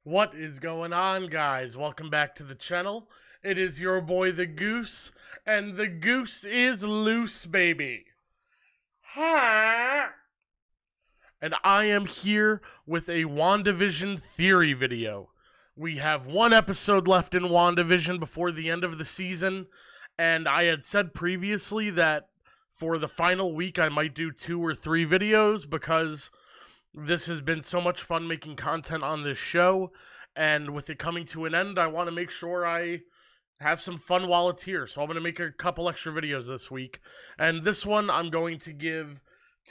What is going on, guys? Welcome back to the channel. It is your boy the Goose, and the goose is loose, baby. Ha! And I am here with a WandaVision theory video. We have one episode left in WandaVision before the end of the season, and I had said previously that for the final week I might do 2 or 3 videos because this has been so much fun making content on this show, and with it coming to an end, I want to make sure I have some fun while it's here. So I'm going to make a couple extra videos this week. And this one, I'm going to give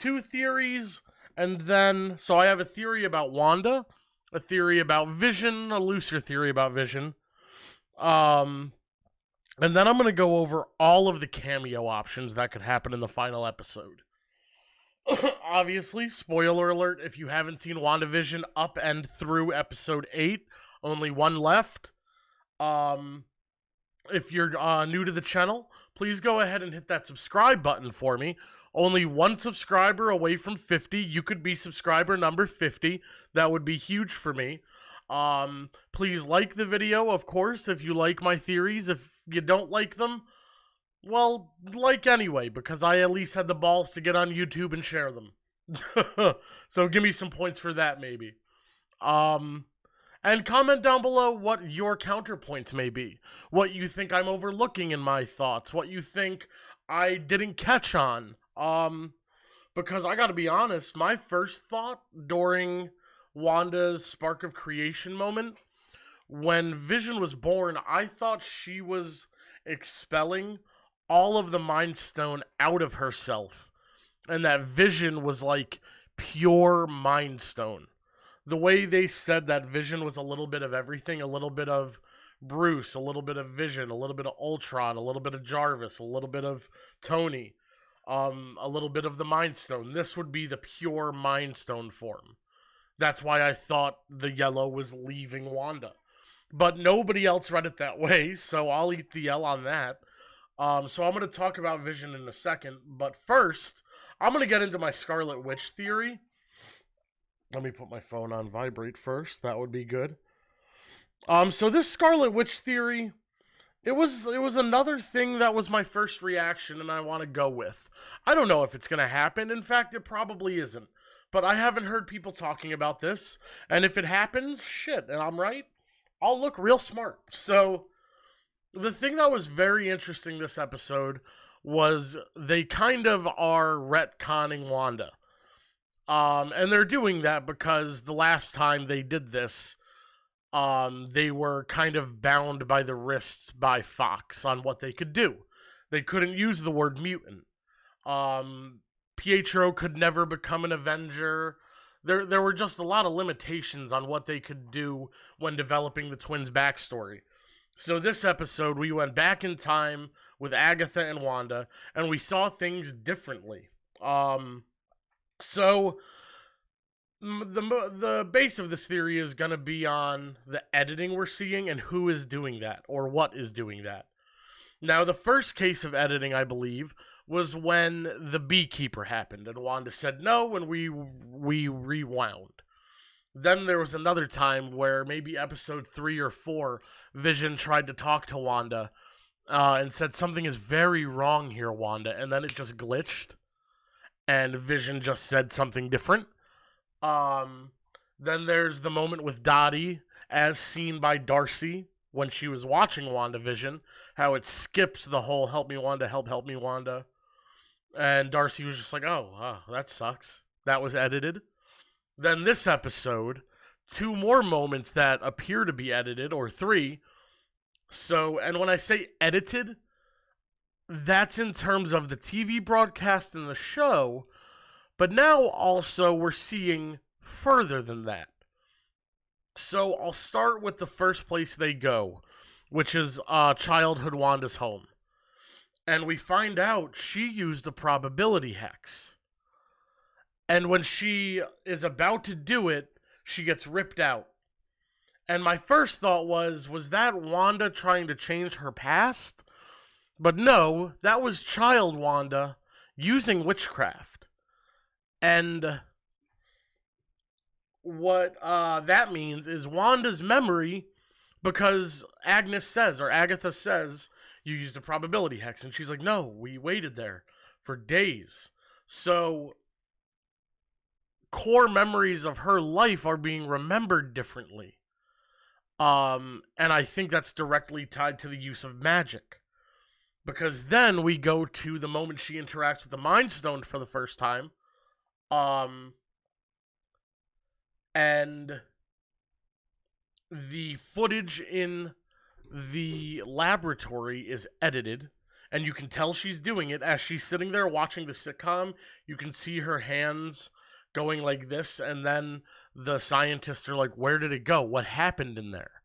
2 theories, and then, so I have a theory about Wanda, a theory about Vision, a looser theory about Vision. And then I'm going to go over all of the cameo options that could happen in the final episode. Obviously, spoiler alert, if you haven't seen WandaVision up and through episode 8, only one left. If you're new to the channel, please go ahead and hit that subscribe button for me. Only one subscriber away from 50. You could be subscriber number 50. That would be huge for me. Please like the video, of course, if you like my theories. If you don't like them, well, like anyway, because I at least had the balls to get on YouTube and share them. So give me some points for that, maybe. And comment down below what your counterpoints may be. What you think I'm overlooking in my thoughts. What you think I didn't catch on. Because I gotta be honest, my first thought during Wanda's Spark of Creation moment, when Vision was born, I thought she was expelling all of the Mind Stone out of herself, and that Vision was like pure Mind Stone. The way they said that Vision was a little bit of everything, a little bit of Bruce, a little bit of Vision, a little bit of Ultron, a little bit of Jarvis, a little bit of Tony, a little bit of the Mind Stone. This would be the pure Mind Stone form. That's why I thought the yellow was leaving Wanda. But nobody else read it that way, so I'll eat the L on that. So I'm going to talk about Vision in a second, but first, I'm going to get into my Scarlet Witch theory. Let me put my phone on vibrate first. That would be good. So this Scarlet Witch theory, it was another thing that was my first reaction, and I want to go with. I don't know if it's going to happen. In fact, it probably isn't. But I haven't heard people talking about this, and if it happens, shit, and I'm right, I'll look real smart. So the thing that was very interesting this episode was they kind of are retconning Wanda. And they're doing that because the last time they did this, they were kind of bound by the wrists by Fox on what they could do. They couldn't use the word mutant. Pietro could never become an Avenger. There were just a lot of limitations on what they could do when developing the twins' backstory. So this episode, we went back in time with Agatha and Wanda, and we saw things differently. So the base of this theory is going to be on the editing we're seeing and who is doing that, or what is doing that. Now, the first case of editing, I believe, was when the beekeeper happened, and Wanda said no, and we rewound. Then there was another time where maybe episode 3 or 4, Vision tried to talk to Wanda and said something is very wrong here, Wanda, and then it just glitched, and Vision just said something different. Then there's the moment with Dottie, as seen by Darcy when she was watching WandaVision, how it skips the whole help me Wanda, help me Wanda. And Darcy was just like, oh, that sucks. That was edited. Then this episode, 2 more moments that appear to be edited, or 3. So, and when I say edited, that's in terms of the TV broadcast and the show, but now also we're seeing further than that. So I'll start with the first place they go, which is childhood Wanda's home. And we find out she used a probability hex. And when she is about to do it, she gets ripped out. And my first thought was that Wanda trying to change her past? But no, that was child Wanda using witchcraft. And what that means is Wanda's memory, because Agnes says, or Agatha says, you used a probability hex. And she's like, no, we waited there for days. So core memories of her life are being remembered differently. And I think that's directly tied to the use of magic. Because then we go to the moment she interacts with the Mind Stone for the first time. And the footage in the laboratory is edited, and you can tell she's doing it as she's sitting there watching the sitcom. You can see her hands going like this, and then the scientists are like, where did it go? What happened in there?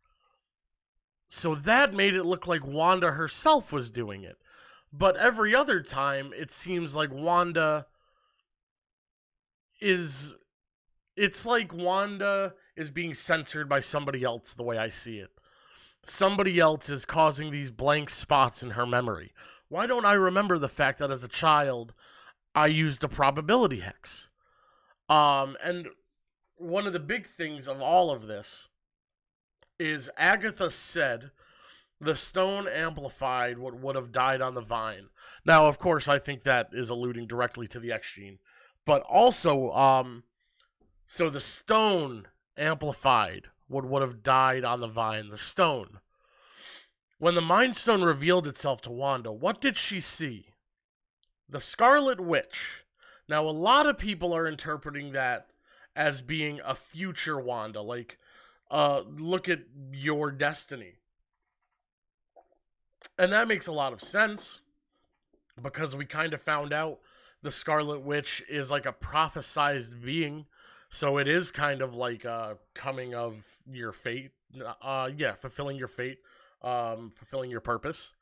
So that made it look like Wanda herself was doing it. But every other time, it seems like Wanda is... It's like Wanda is being censored by somebody else, the way I see it. Somebody else is causing these blank spots in her memory. Why don't I remember the fact that as a child, I used a probability hex? And one of the big things of all of this is Agatha said the stone amplified what would have died on the vine. Now, of course, I think that is alluding directly to the X gene. But also, so the stone amplified what would have died on the vine. The stone. When the Mind Stone revealed itself to Wanda, what did she see? The Scarlet Witch. Now, a lot of people are interpreting that as being a future Wanda. Like, look at your destiny. And that makes a lot of sense, because we kind of found out the Scarlet Witch is like a prophesized being. So it is kind of like coming of your fate. Fulfilling your fate. Fulfilling your purpose.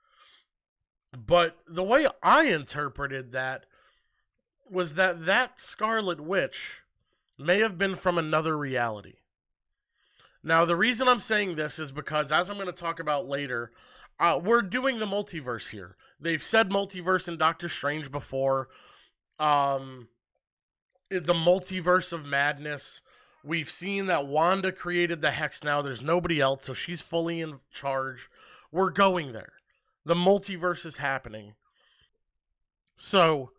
But the way I interpreted that was that Scarlet Witch may have been from another reality. Now, the reason I'm saying this is because, as I'm going to talk about later, we're doing the multiverse here. They've said multiverse in Doctor Strange before. The multiverse of madness. We've seen that Wanda created the hex now. There's nobody else, so she's fully in charge. We're going there. The multiverse is happening. So,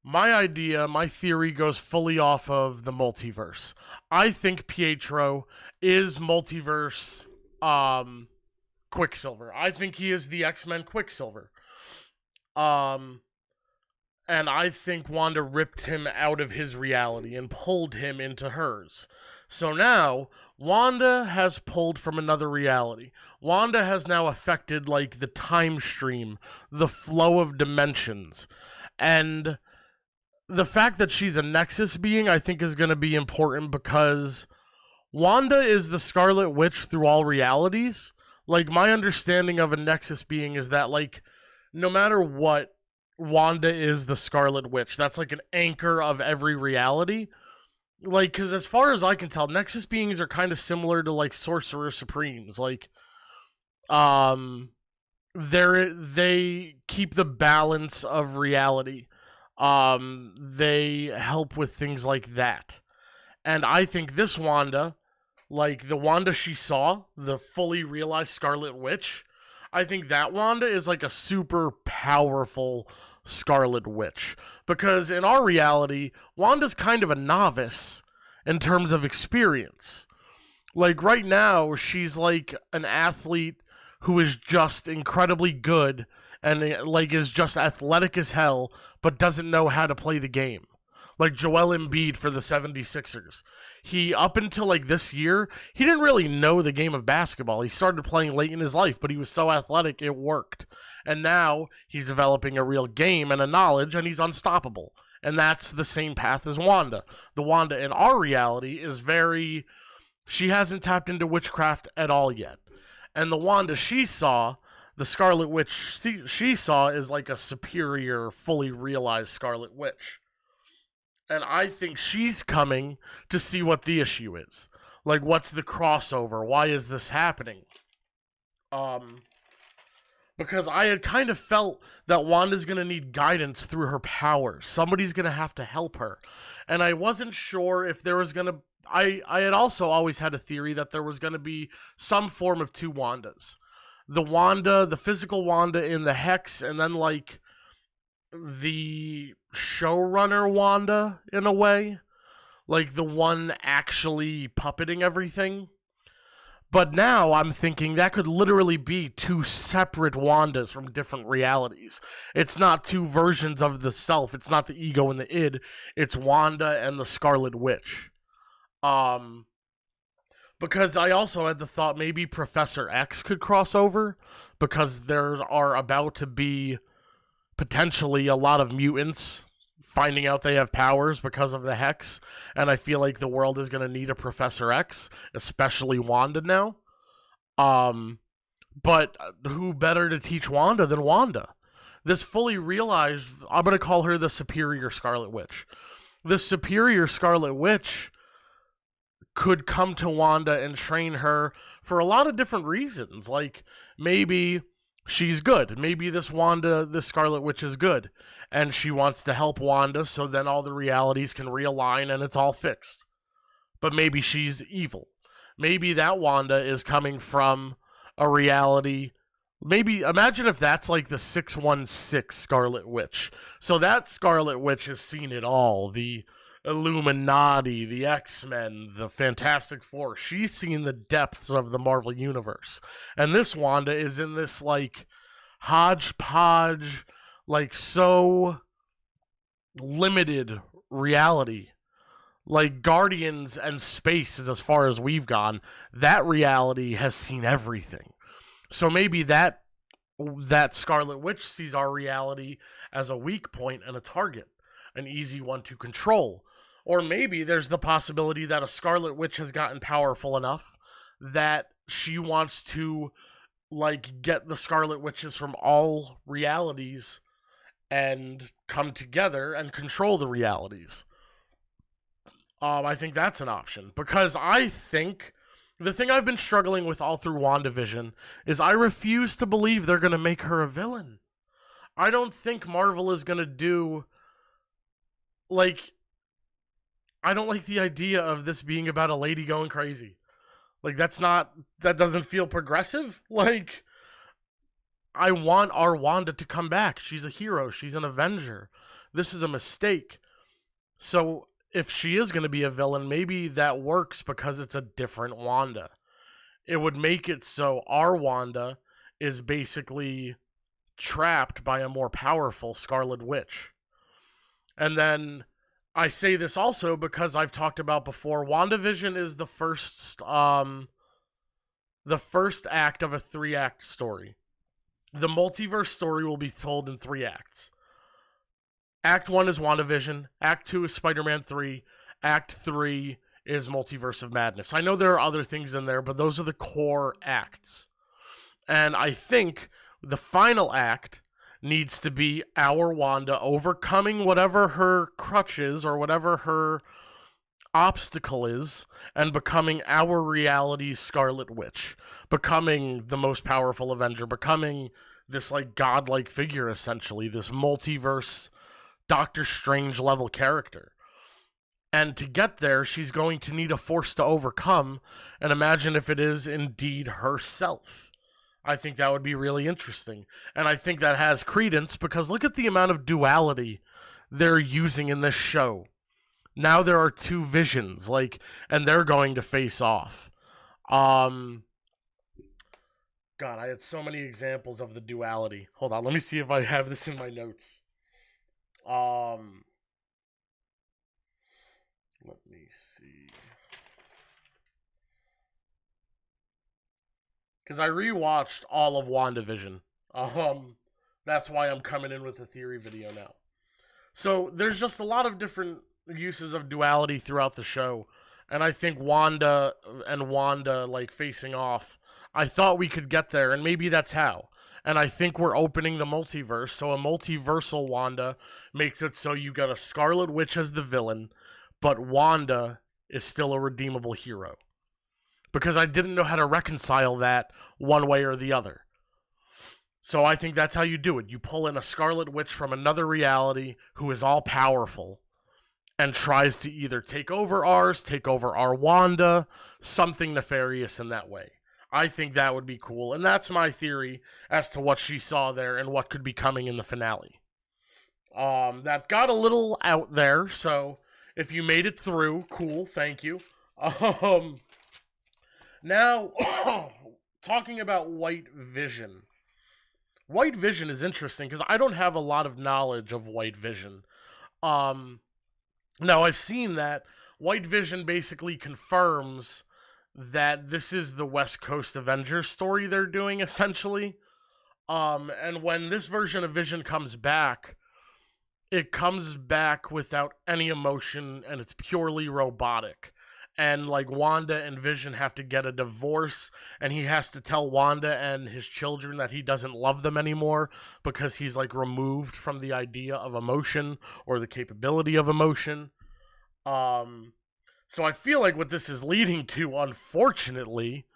my idea, my theory goes fully off of the multiverse. I think Pietro is multiverse Quicksilver. I think he is the X-Men Quicksilver. And I think Wanda ripped him out of his reality and pulled him into hers. So now, Wanda has pulled from another reality. Wanda has now affected, like, the time stream, the flow of dimensions. And the fact that she's a Nexus being, I think, is going to be important, because Wanda is the Scarlet Witch through all realities. Like, my understanding of a Nexus being is that, like, no matter what, Wanda is the Scarlet Witch. That's like an anchor of every reality. Like, because as far as I can tell, Nexus beings are kind of similar to, like, Sorcerer Supremes. Like, they keep the balance of reality. They help with things like that. And I think this Wanda, like the Wanda she saw, the fully realized Scarlet Witch, I think that Wanda is like a super powerful Scarlet Witch. Because in our reality, Wanda's kind of a novice in terms of experience. Like, right now, she's like an athlete who is just incredibly good and, like, is just athletic as hell, but doesn't know how to play the game. Like Joel Embiid for the 76ers. He, up until, like, this year, he didn't really know the game of basketball. He started playing late in his life, but he was so athletic, it worked. And now, he's developing a real game and a knowledge, and he's unstoppable. And that's the same path as Wanda. The Wanda in our reality is very... She hasn't tapped into witchcraft at all yet. And the Wanda she saw, the Scarlet Witch she saw, is like a superior, fully realized Scarlet Witch. And I think she's coming to see what the issue is. Like, what's the crossover? Why is this happening? Because I had kind of felt that Wanda's going to need guidance through her powers. Somebody's going to have to help her. And I wasn't sure if there was going to... I had also always had a theory that there was going to be some form of two Wandas. The physical Wanda in the Hex, and then like the showrunner Wanda in a way, like the one actually puppeting everything. But now I'm thinking that could literally be two separate Wandas from different realities. It's not two versions of the self. It's not the ego and the id. It's Wanda and the Scarlet Witch. Um, because I also had the thought maybe Professor X could cross over because there are about to be potentially a lot of mutants finding out they have powers because of the Hex, and I feel like the world is going to need a Professor X, especially Wanda now. But who better to teach Wanda than Wanda? This fully realized, I'm going to call her the superior Scarlet Witch. The superior Scarlet Witch could come to Wanda and train her for a lot of different reasons. Like, maybe she's good. Maybe this Scarlet Witch is good. And she wants to help Wanda so then all the realities can realign and it's all fixed. But maybe she's evil. Maybe that Wanda is coming from a reality. Maybe, imagine if that's like the 616 Scarlet Witch. So that Scarlet Witch has seen it all. The Illuminati, the X-Men, the Fantastic Four. She's seen the depths of the Marvel Universe. And this Wanda is in this, like, hodgepodge, like, so limited reality. Like, Guardians and space is as far as we've gone. That reality has seen everything. So maybe that Scarlet Witch sees our reality as a weak point and a target, an easy one to control. Or maybe there's the possibility that a Scarlet Witch has gotten powerful enough that she wants to, like, get the Scarlet Witches from all realities and come together and control the realities. I think that's an option. Because I think the thing I've been struggling with all through WandaVision is I refuse to believe they're going to make her a villain. I don't think Marvel is going to do, like, I don't like the idea of this being about a lady going crazy. Like, that doesn't feel progressive. Like, I want our Wanda to come back. She's a hero. She's an Avenger. This is a mistake. So, if she is going to be a villain, maybe that works because it's a different Wanda. It would make it so our Wanda is basically trapped by a more powerful Scarlet Witch. And then I say this also because I've talked about before, WandaVision is the first act of a 3-act story. The multiverse story will be told in 3 acts. Act 1 is WandaVision, Act 2 is Spider-Man 3, Act 3 is Multiverse of Madness. I know there are other things in there, but those are the core acts. And I think the final act needs to be our Wanda overcoming whatever her crutch is or whatever her obstacle is and becoming our reality's Scarlet Witch, becoming the most powerful Avenger, becoming this, like, godlike figure, essentially, this multiverse Doctor Strange level character. And to get there, she's going to need a force to overcome, and imagine if it is indeed herself. I think that would be really interesting. And I think that has credence because look at the amount of duality they're using in this show. Now there are 2 visions, like, and they're going to face off. God, I had so many examples of the duality. Hold on, let me see if I have this in my notes. Let me see. Because I rewatched all of WandaVision. That's why I'm coming in with a theory video now. So there's just a lot of different uses of duality throughout the show. And I think Wanda, like, facing off, I thought we could get there, and maybe that's how. And I think we're opening the multiverse, so a multiversal Wanda makes it so you got a Scarlet Witch as the villain, but Wanda is still a redeemable hero. Because I didn't know how to reconcile that one way or the other. So I think that's how you do it. You pull in a Scarlet Witch from another reality who is all powerful, and tries to either take over our Wanda, something nefarious in that way. I think that would be cool, and that's my theory as to what she saw there and what could be coming in the finale. That got a little out there, so if you made it through, cool, thank you. Now, talking about White Vision. White Vision is interesting because I don't have a lot of knowledge of White Vision. Now, I've seen that White Vision basically confirms that this is the West Coast Avengers story they're doing, essentially. And when this version of Vision comes back, it comes back without any emotion, and it's purely robotic. And, like, Wanda and Vision have to get a divorce, and he has to tell Wanda and his children that he doesn't love them anymore because he's, like, removed from the idea of emotion or the capability of emotion. So I feel like what this is leading to, unfortunately,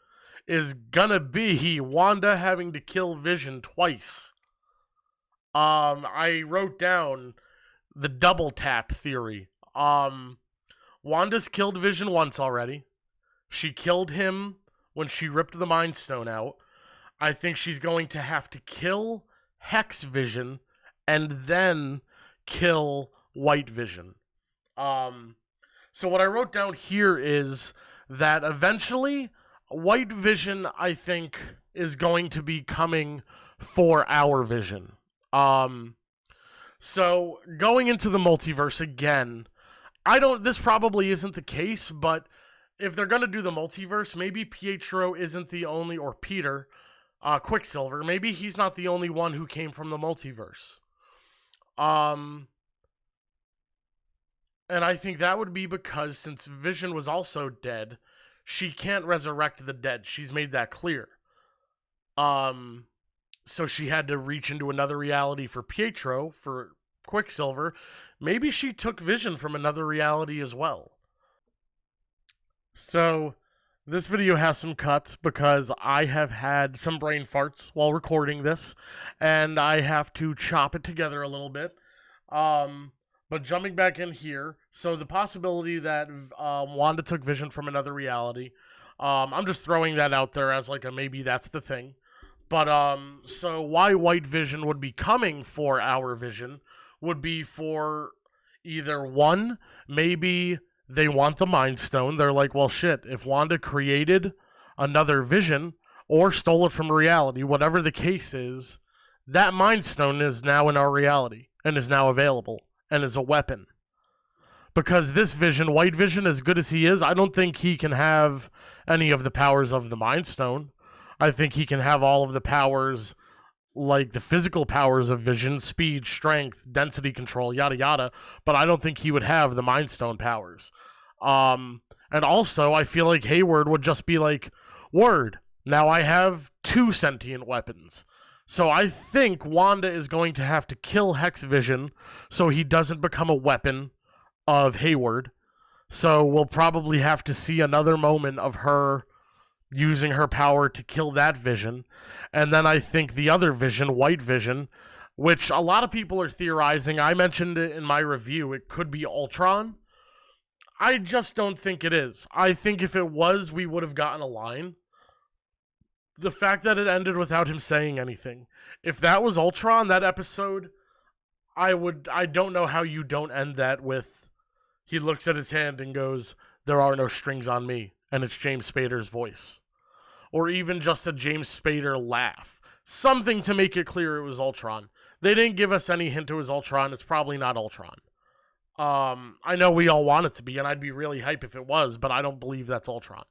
is gonna be Wanda having to kill Vision twice. I wrote down the double tap theory. Wanda's killed Vision once already. She killed him when she ripped the Mind Stone out. I think she's going to have to kill Hex Vision and then kill White Vision. So what I wrote down here is that eventually White Vision, I think, is going to be coming for our Vision. So going into the multiverse again, this probably isn't the case, but if they're going to do the multiverse, maybe Pietro isn't the only, or Peter, Quicksilver, maybe he's not the only one who came from the multiverse. And I think that would be because since Vision was also dead, she can't resurrect the dead. She's made that clear. So she had to reach into another reality for Pietro, for Quicksilver. Maybe she took Vision from another reality as well. So this video has some cuts because I have had some brain farts while recording this, and I have to chop it together a little bit. But jumping back in here, so the possibility that Wanda took Vision from another reality, I'm just throwing that out there as like a maybe that's the thing. But so why White Vision would be coming for our Vision would be for either one, maybe they want the Mind Stone. They're like, well, shit, if Wanda created another Vision or stole it from reality, whatever the case is, that Mind Stone is now in our reality and is now available and is a weapon. Because this Vision, White Vision, as good as he is, I don't think he can have any of the powers of the Mind Stone. I think he can have all of the powers, like the physical powers of Vision, speed, strength, density control, yada yada, but I don't think he would have the Mind Stone powers. And also, I feel like Hayward would just be like, word, now I have 2 sentient weapons. So I think Wanda is going to have to kill Hex Vision so he doesn't become a weapon of Hayward. So we'll probably have to see another moment of her using her power to kill that Vision. And then I think the other Vision, White Vision, which a lot of people are theorizing, I mentioned it in my review, it could be Ultron. I just don't think it is. I think if it was, we would have gotten a line. The fact that it ended without him saying anything. If that was Ultron, that episode, I don't know how you don't end that with, he looks at his hand and goes, there are no strings on me, and it's James Spader's voice. Or even just a James Spader laugh. Something to make it clear it was Ultron. They didn't give us any hint it was Ultron. It's probably not Ultron. I know we all want it to be, and I'd be really hype if it was, but I don't believe that's Ultron.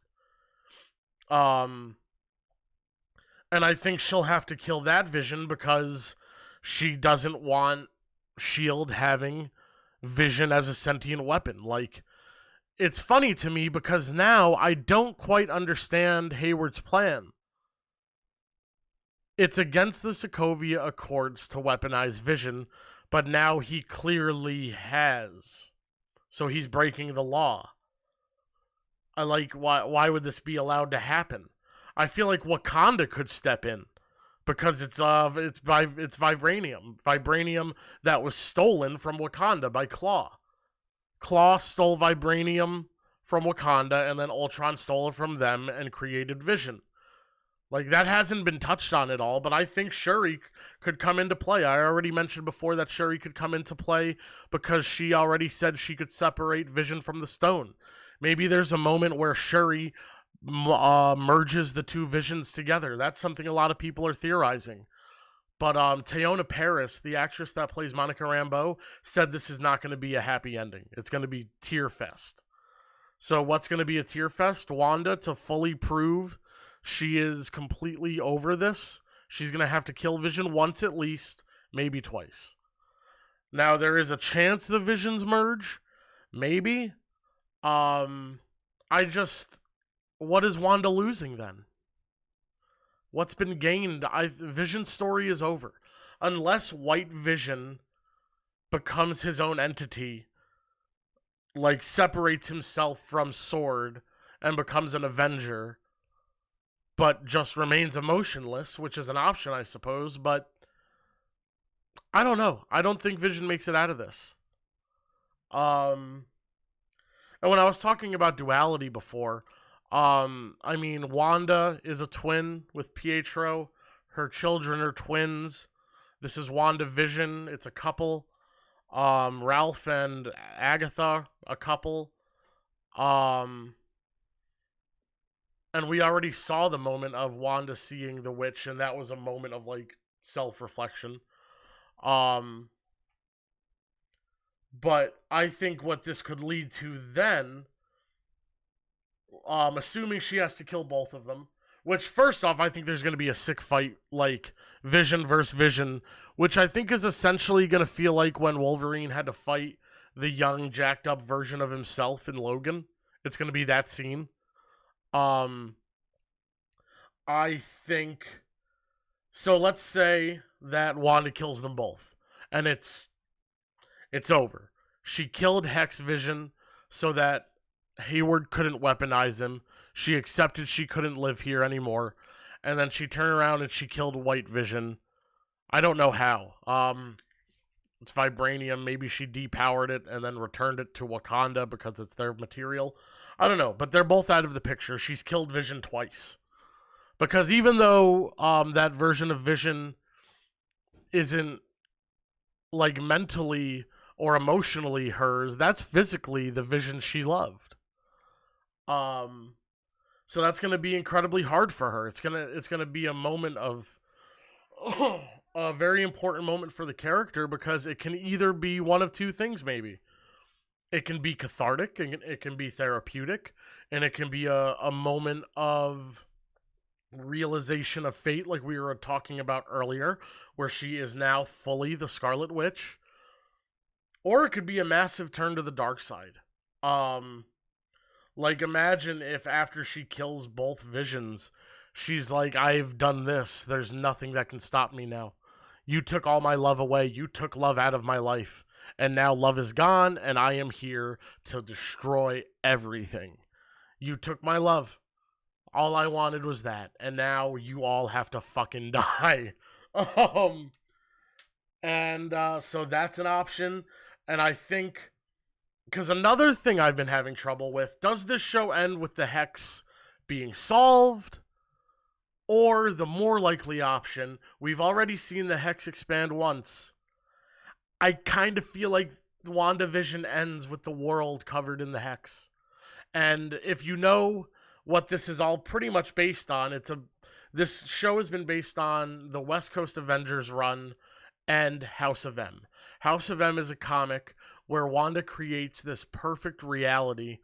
And I think she'll have to kill that Vision because she doesn't want S.H.I.E.L.D. having Vision as a sentient weapon. Like, it's funny to me because now I don't quite understand Hayward's plan. It's against the Sokovia Accords to weaponize Vision, but now he clearly has. So he's breaking the law. Why would this be allowed to happen? I feel like Wakanda could step in because it's vibranium that was stolen from Wakanda by Claw. Klaus stole vibranium from Wakanda, and then Ultron stole it from them and created Vision. Like, that hasn't been touched on at all, but I think Shuri could come into play. I already mentioned before that Shuri could come into play because she already said she could separate Vision from the stone. Maybe there's a moment where Shuri merges the two visions together. That's something a lot of people are theorizing. But Teyonah Parris, the actress that plays Monica Rambeau, said this is not going to be a happy ending. It's going to be tear fest. So what's going to be a tear fest? Wanda, to fully prove she is completely over this, she's going to have to kill Vision once at least, maybe twice. Now, there is a chance the Visions merge. Maybe. What is Wanda losing then? What's been gained? Vision's story is over. Unless White Vision becomes his own entity, like separates himself from Sword and becomes an Avenger, but just remains emotionless, which is an option, I suppose, but I don't know. I don't think Vision makes it out of this. And when I was talking about duality before, I mean, Wanda is a twin with Pietro. Her children are twins. This is WandaVision. It's a couple. Ralph and Agatha, a couple. And we already saw the moment of Wanda seeing the witch, and that was a moment of, like, self-reflection. But I think what this could lead to then, assuming she has to kill both of them, which, first off, I think there's going to be a sick fight, like, Vision versus Vision, which I think is essentially going to feel like when Wolverine had to fight the young, jacked-up version of himself in Logan. It's going to be that scene. I think, so let's say that Wanda kills them both, and it's over. She killed Hex Vision so that Hayward couldn't weaponize him. She accepted she couldn't live here anymore, and then she turned around and she killed White Vision. I don't know how. It's vibranium. Maybe she depowered it and then returned it to Wakanda because it's their material. I don't know, but they're both out of the picture. She's killed Vision twice. Because even though that version of Vision isn't, like, mentally or emotionally hers, that's physically the Vision she loved. So that's going to be incredibly hard for her. It's gonna be a moment of a very important moment for the character, because it can either be one of two things, maybe. It can be cathartic, and it can be therapeutic, and it can be a moment of realization of fate, like we were talking about earlier, where she is now fully the Scarlet Witch. Or it could be a massive turn to the dark side. Like, imagine if after she kills both Visions, she's like, I've done this. There's nothing that can stop me now. You took all my love away. You took love out of my life. And now love is gone, and I am here to destroy everything. You took my love. All I wanted was that. And now you all have to fucking die. So that's an option. And I think, because another thing I've been having trouble with, does this show end with the Hex being solved? Or the more likely option, we've already seen the Hex expand once. I kind of feel like WandaVision ends with the world covered in the Hex. And if you know what this is all pretty much based on, this show has been based on the West Coast Avengers run and House of M. House of M is a comic where Wanda creates this perfect reality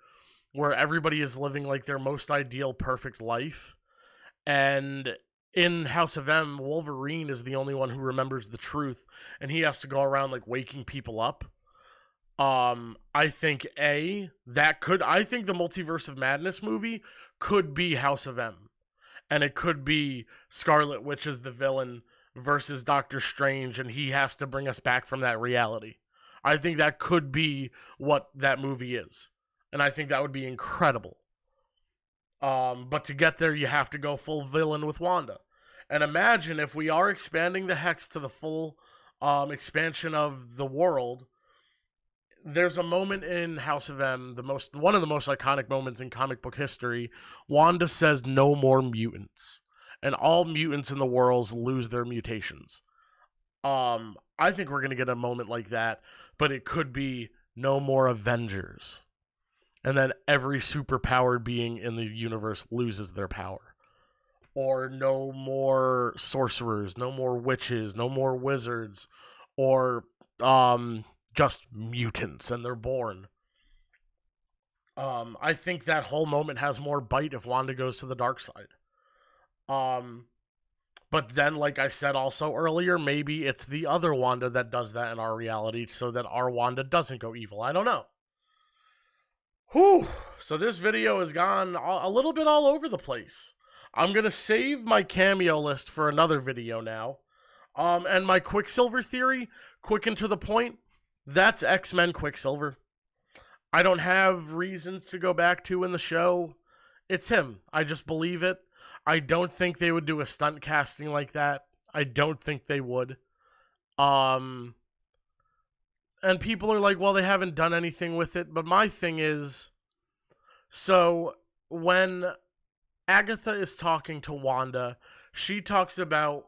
where everybody is living like their most ideal, perfect life. And in House of M, Wolverine is the only one who remembers the truth, and he has to go around, like, waking people up. I think the Multiverse of Madness movie could be House of M. And it could be Scarlet Witch as the villain versus Doctor Strange, and he has to bring us back from that reality. I think that could be what that movie is. And I think that would be incredible. But to get there, you have to go full villain with Wanda. And imagine if we are expanding the Hex to the full expansion of the world, there's a moment in House of M, one of the most iconic moments in comic book history. Wanda says no more mutants, and all mutants in the world lose their mutations. I think we're gonna get a moment like that, but it could be no more Avengers, and then every superpowered being in the universe loses their power, or no more sorcerers, no more witches, no more wizards, or just mutants and they're born. I think that whole moment has more bite if Wanda goes to the dark side. But then, like I said also earlier, maybe it's the other Wanda that does that in our reality so that our Wanda doesn't go evil. I don't know. Whew. So this video has gone a little bit all over the place. I'm going to save my cameo list for another video now. And my Quicksilver theory, quick and to the point, that's X-Men Quicksilver. I don't have reasons to go back to in the show. It's him. I just believe it. I don't think they would do a stunt casting like that. I don't think they would. And people are like, well, they haven't done anything with it. But my thing is, so when Agatha is talking to Wanda, she talks about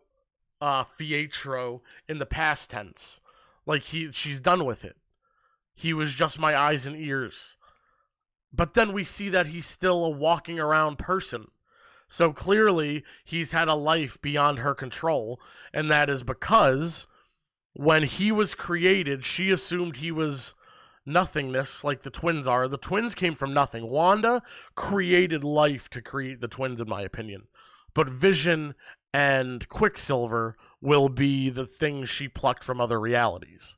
Pietro in the past tense. Like she's done with it. He was just my eyes and ears. But then we see that he's still a walking around person. So clearly, he's had a life beyond her control, and that is because when he was created, she assumed he was nothingness, like the twins are. The twins came from nothing. Wanda created life to create the twins, in my opinion. But Vision and Quicksilver will be the things she plucked from other realities.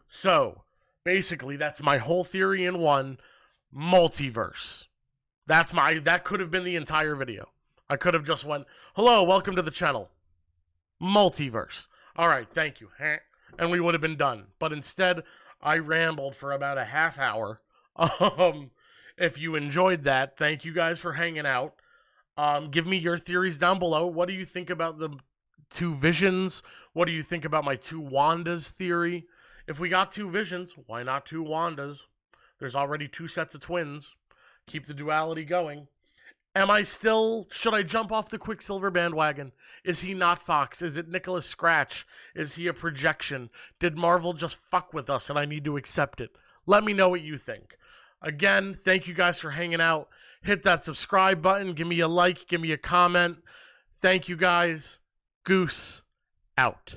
So, basically, that's my whole theory in one. Multiverse. That could have been the entire video. I could have just went, hello, welcome to the channel. Multiverse. All right, thank you. And we would have been done. But instead, I rambled for about a half hour. If you enjoyed that, thank you guys for hanging out. Give me your theories down below. What do you think about the two Visions? What do you think about my two Wandas theory? If we got two Visions, why not two Wandas? There's already two sets of twins. Keep the duality going. Should I jump off the Quicksilver bandwagon? Is he not Fox? Is it Nicholas Scratch? Is he a projection? Did Marvel just fuck with us and I need to accept it? Let me know what you think. Again, thank you guys for hanging out. Hit that subscribe button. Give me a like. Give me a comment. Thank you guys. Goose out.